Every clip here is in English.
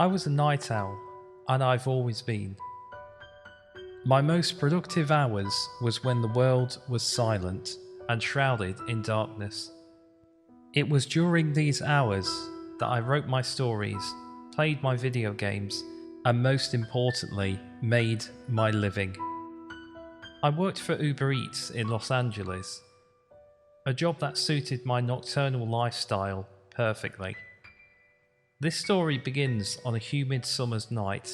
I was a night owl, and I've always been. My most productive hours was when the world was silent and shrouded in darkness. It was during these hours that I wrote my stories, played my video games, and most importantly, made my living. I worked for Uber Eats in Los Angeles, a job that suited my nocturnal lifestyle perfectly. This story begins on a humid summer's night.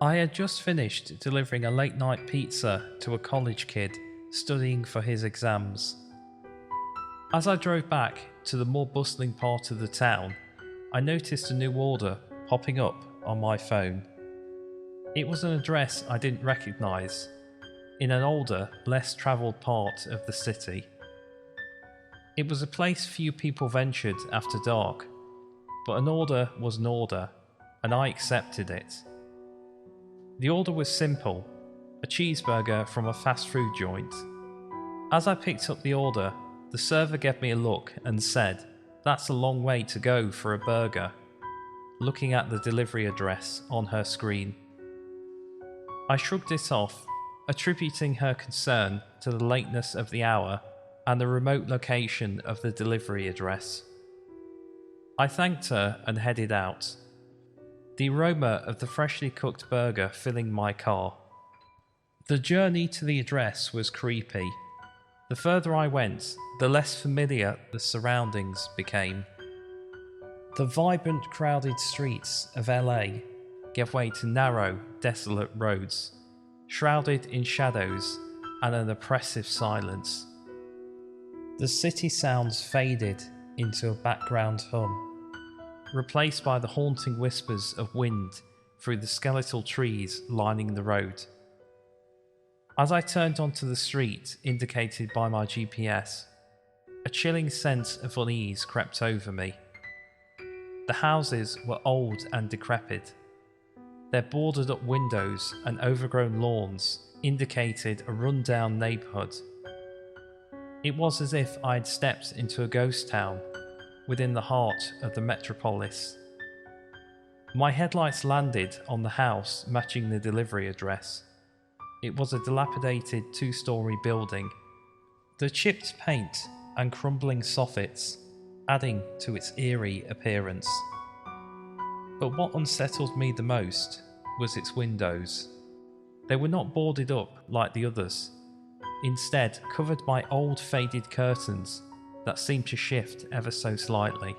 I had just finished delivering a late-night pizza to a college kid studying for his exams. As I drove back to the more bustling part of the town, I noticed a new order popping up on my phone. It was an address I didn't recognise, in an older, less travelled part of the city. It was a place few people ventured after dark, but an order was an order, and I accepted it. The order was simple, a cheeseburger from a fast food joint. As I picked up the order, the server gave me a look and said, "That's a long way to go for a burger," looking at the delivery address on her screen. I shrugged it off, attributing her concern to the lateness of the hour and the remote location of the delivery address. I thanked her and headed out, the aroma of the freshly cooked burger filling my car. The journey to the address was creepy. The further I went, the less familiar the surroundings became. The vibrant, crowded streets of LA gave way to narrow, desolate roads, shrouded in shadows and an oppressive silence. The city sounds faded into a background hum, replaced by the haunting whispers of wind through the skeletal trees lining the road. As I turned onto the street indicated by my GPS, a chilling sense of unease crept over me. The houses were old and decrepit. Their boarded up windows and overgrown lawns indicated a run-down neighbourhood. It was as if I had stepped into a ghost town within the heart of the metropolis. My headlights landed on the house matching the delivery address. It was a dilapidated two-storey building, the chipped paint and crumbling soffits adding to its eerie appearance. But what unsettled me the most was its windows. They were not boarded up like the others, instead covered by old faded curtains that seemed to shift ever so slightly.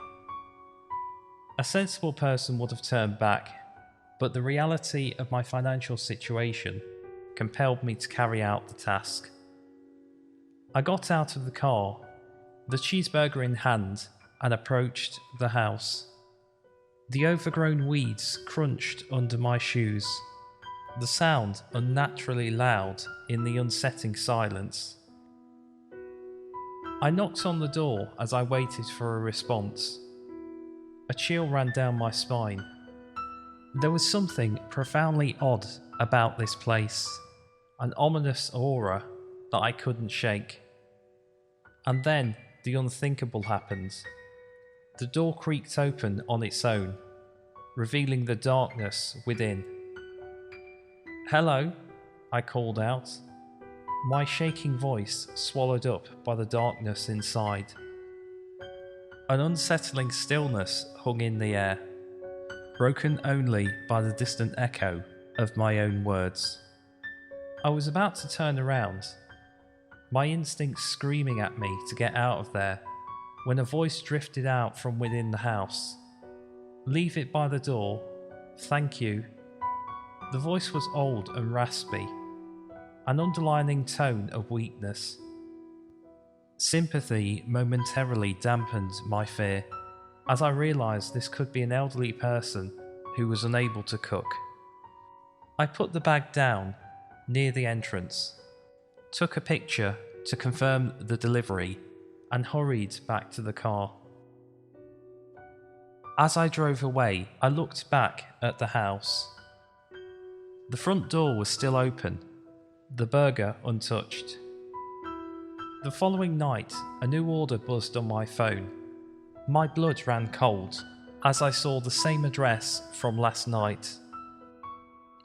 A sensible person would have turned back, but the reality of my financial situation compelled me to carry out the task. I got out of the car, the cheeseburger in hand, and approached the house. The overgrown weeds crunched under my shoes, the sound unnaturally loud in the unsettling silence. I knocked on the door as I waited for a response. A chill ran down my spine. There was something profoundly odd about this place, an ominous aura that I couldn't shake. And then the unthinkable happened. The door creaked open on its own, revealing the darkness within. "Hello," I called out, my shaking voice swallowed up by the darkness inside. An unsettling stillness hung in the air, broken only by the distant echo of my own words. I was about to turn around, my instincts screaming at me to get out of there, when a voice drifted out from within the house. "Leave it by the door. Thank you." The voice was old and raspy, an underlining tone of weakness. Sympathy momentarily dampened my fear, as I realised this could be an elderly person who was unable to cook. I put the bag down near the entrance, took a picture to confirm the delivery, and hurried back to the car. As I drove away, I looked back at the house. The front door was still open, the burger untouched. The following night, a new order buzzed on my phone. My blood ran cold, as I saw the same address from last night.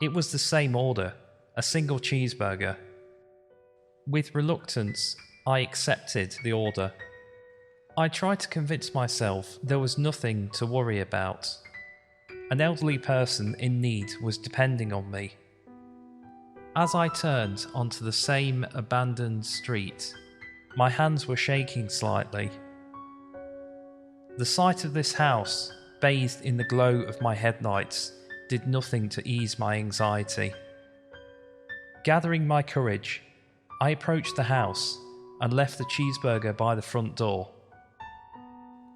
It was the same order, a single cheeseburger. With reluctance, I accepted the order. I tried to convince myself there was nothing to worry about. An elderly person in need was depending on me. As I turned onto the same abandoned street, my hands were shaking slightly. The sight of this house, bathed in the glow of my headlights, did nothing to ease my anxiety. Gathering my courage, I approached the house and left the cheeseburger by the front door.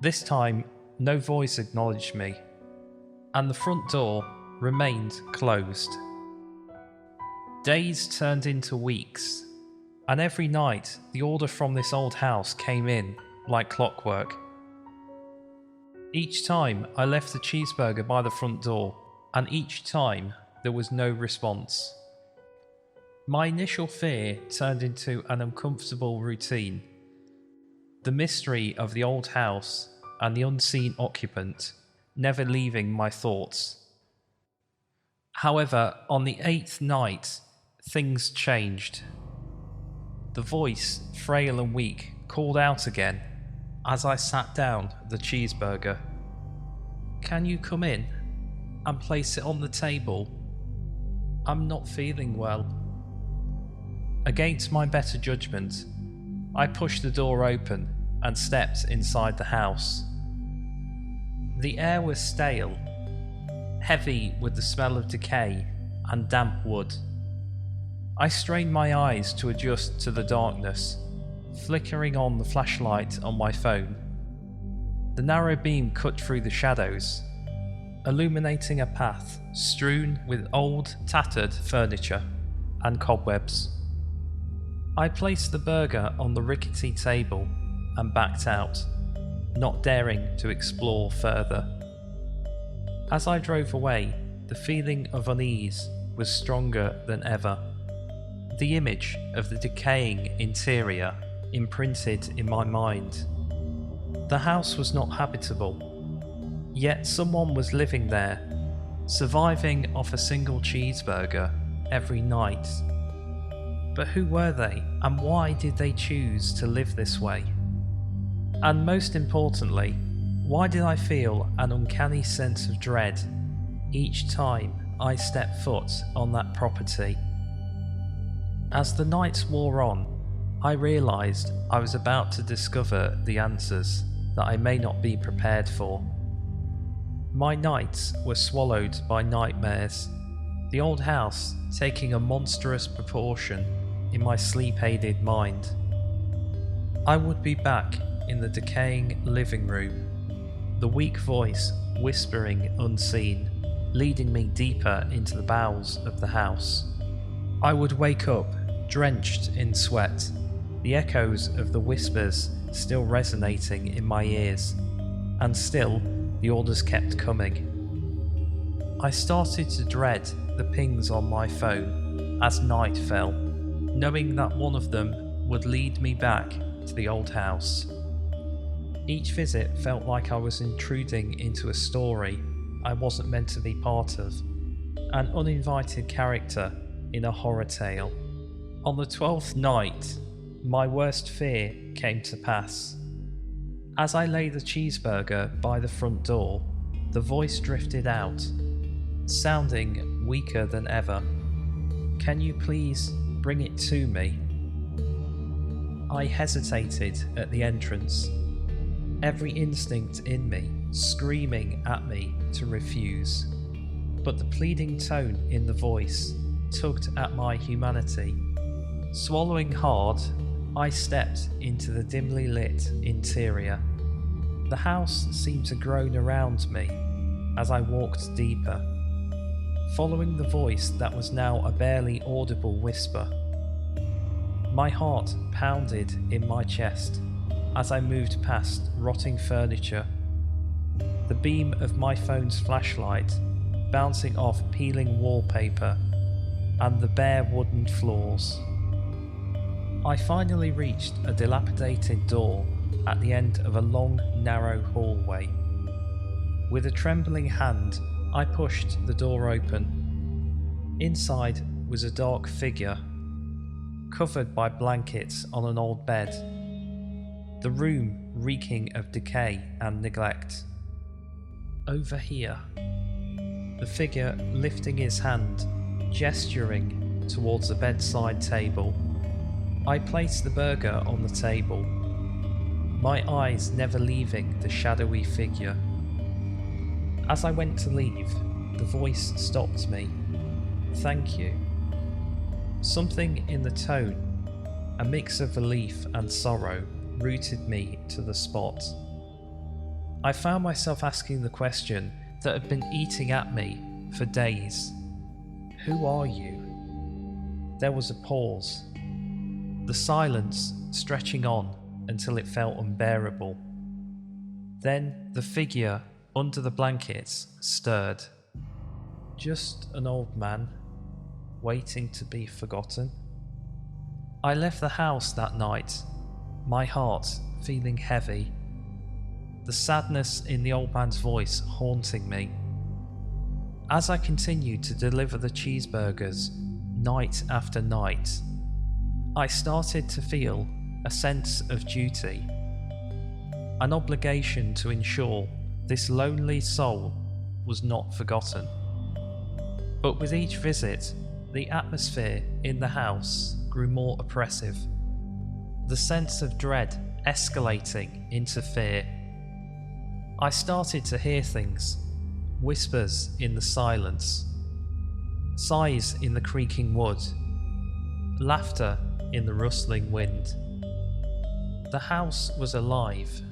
This time, no voice acknowledged me, and the front door remained closed. Days turned into weeks, and every night the order from this old house came in like clockwork. Each time I left the cheeseburger by the front door, and each time there was no response. My initial fear turned into an uncomfortable routine. The mystery of the old house and the unseen occupant never leaving my thoughts. However, on the 8th night, things changed. The voice, frail and weak, called out again as I sat down the cheeseburger. "Can you come in and place it on the table? I'm not feeling well." Against my better judgment, I pushed the door open and stepped inside the house. The air was stale, heavy with the smell of decay and damp wood. I strained my eyes to adjust to the darkness, flickering on the flashlight on my phone. The narrow beam cut through the shadows, illuminating a path strewn with old, tattered furniture and cobwebs. I placed the burger on the rickety table and backed out, not daring to explore further. As I drove away, the feeling of unease was stronger than ever. The image of the decaying interior imprinted in my mind. The house was not habitable, yet someone was living there, surviving off a single cheeseburger every night. But who were they, and why did they choose to live this way? And most importantly, why did I feel an uncanny sense of dread each time I stepped foot on that property? As the nights wore on, I realised I was about to discover the answers that I may not be prepared for. My nights were swallowed by nightmares, the old house taking a monstrous proportion in my sleep-aided mind. I would be back in the decaying living room, the weak voice whispering unseen, leading me deeper into the bowels of the house. I would wake up drenched in sweat, the echoes of the whispers still resonating in my ears, and still the orders kept coming. I started to dread the pings on my phone as night fell, knowing that one of them would lead me back to the old house. Each visit felt like I was intruding into a story I wasn't meant to be part of, an uninvited character in a horror tale. On the 12th night, my worst fear came to pass. As I lay the cheeseburger by the front door, the voice drifted out, sounding weaker than ever. "Can you please bring it to me?" I hesitated at the entrance, every instinct in me screaming at me to refuse. But the pleading tone in the voice tugged at my humanity. Swallowing hard, I stepped into the dimly lit interior. The house seemed to groan around me as I walked deeper, following the voice that was now a barely audible whisper. My heart pounded in my chest as I moved past rotting furniture, the beam of my phone's flashlight bouncing off peeling wallpaper and the bare wooden floors. I finally reached a dilapidated door at the end of a long, narrow hallway. With a trembling hand, I pushed the door open. Inside was a dark figure, covered by blankets on an old bed, the room reeking of decay and neglect. Over here, the figure lifting his hand, gesturing towards the bedside table. I placed the burger on the table, my eyes never leaving the shadowy figure. As I went to leave, the voice stopped me. "Thank you." Something in the tone, a mix of relief and sorrow, rooted me to the spot. I found myself asking the question that had been eating at me for days. Who are you? There was a pause, the silence stretching on until it felt unbearable. Then the figure under the blankets stirred. Just an old man, waiting to be forgotten. I left the house that night, my heart feeling heavy, the sadness in the old man's voice haunting me. As I continued to deliver the cheeseburgers night after night, I started to feel a sense of duty, an obligation to ensure this lonely soul was not forgotten. But with each visit, the atmosphere in the house grew more oppressive, the sense of dread escalating into fear. I started to hear things, whispers in the silence, sighs in the creaking wood, laughter in the rustling wind. The house was alive,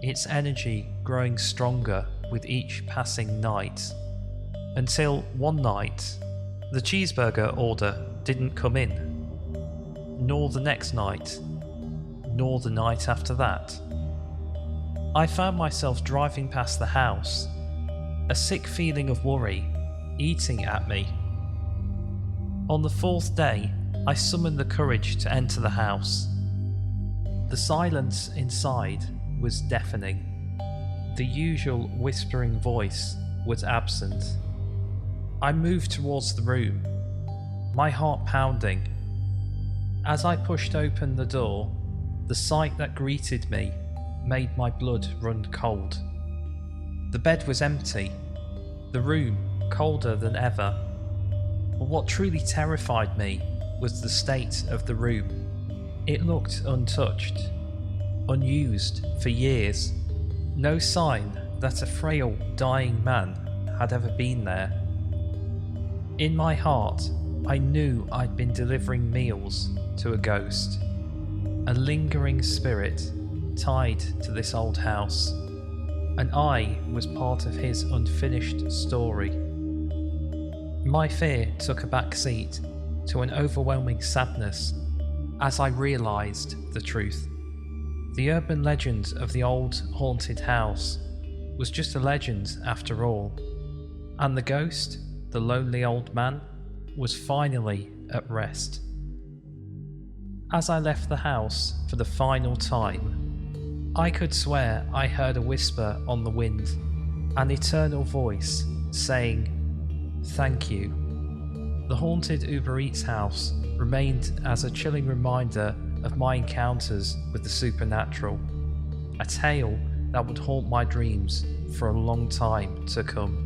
its energy growing stronger with each passing night, until one night, the cheeseburger order didn't come in, nor the next night, nor the night after that. I found myself driving past the house, a sick feeling of worry eating at me. On the fourth day, I summoned the courage to enter the house. The silence inside was deafening. The usual whispering voice was absent. I moved towards the room, my heart pounding. As I pushed open the door, the sight that greeted me made my blood run cold. The bed was empty, the room colder than ever. But what truly terrified me was the state of the room. It looked untouched, unused for years. No sign that a frail, dying man had ever been there. In my heart, I knew I'd been delivering meals to a ghost, a lingering spirit tied to this old house, and I was part of his unfinished story. My fear took a back seat to an overwhelming sadness as I realised the truth. The urban legend of the old haunted house was just a legend after all, and the ghost, the lonely old man, was finally at rest. As I left the house for the final time, I could swear I heard a whisper on the wind, an eternal voice saying, "Thank you." The haunted Uber Eats house remained as a chilling reminder of my encounters with the supernatural, a tale that would haunt my dreams for a long time to come.